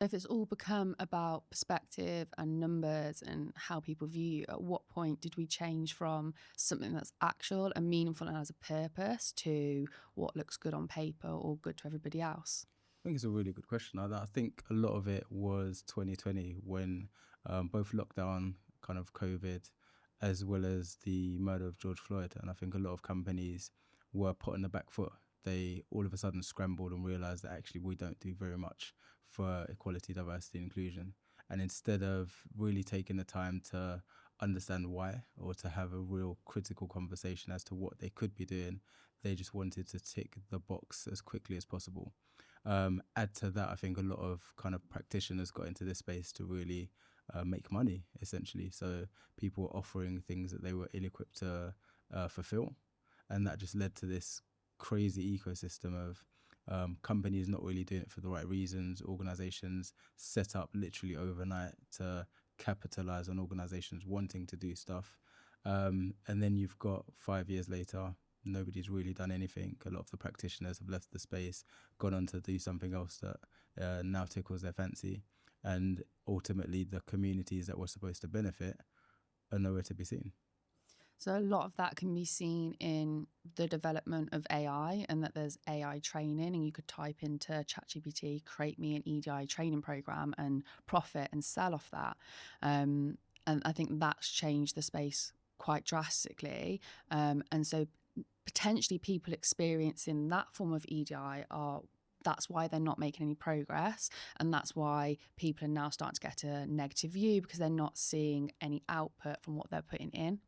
If it's all become about perspective and numbers and how people view you, at what point did we change from something that's actual and meaningful and has a purpose to what looks good on paper or good to everybody else? I think it's a really good question. I think a lot of it was 2020 when both lockdown, kind of COVID, as well as the murder of George Floyd. And I think a lot of companies were put on the back foot. They all of a sudden scrambled and realized that actually we don't do very much for equality, diversity, and inclusion. And instead of really taking the time to understand why or to have a real critical conversation as to what they could be doing, they just wanted to tick the box as quickly as possible. Add to that, I think a lot of kind of practitioners got into this space to really make money, essentially. So people were offering things that they were ill-equipped to fulfill, and that just led to this crazy ecosystem of companies not really doing it for the right reasons, organizations set up literally overnight to capitalize on organizations wanting to do stuff. And then you've got 5 years later, nobody's really done anything. A lot of the practitioners have left the space, gone on to do something else that now tickles their fancy. And ultimately, the communities that were supposed to benefit are nowhere to be seen. So a lot of that can be seen in the development of AI, and that there's AI training, and you could type into ChatGPT, create me an EDI training program and profit and sell off that. And I think that's changed the space quite drastically. And so potentially people experiencing that form of EDI are, that's why they're not making any progress, and that's why people are now starting to get a negative view, because they're not seeing any output from what they're putting in.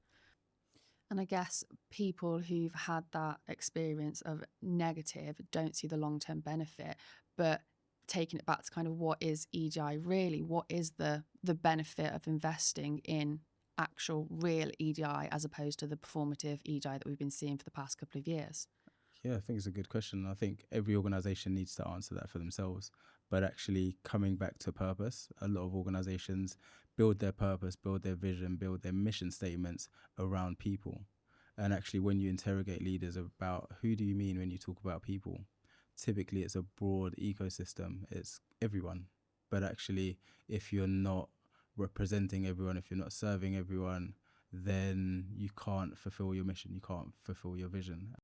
And I guess people who've had that experience of negative don't see the long-term benefit. But taking it back to kind of what is EDI really, what is the benefit of investing in actual real EDI as opposed to the performative EDI that we've been seeing for the past couple of years? Yeah, I think it's a good question. I think every organization needs to answer that for themselves. But actually, coming back to purpose, a lot of organizations build their purpose, build their vision, build their mission statements around people. And actually, when you interrogate leaders about who do you mean when you talk about people, typically it's a broad ecosystem, it's everyone. But actually, if you're not representing everyone, if you're not serving everyone, then you can't fulfill your mission, you can't fulfill your vision.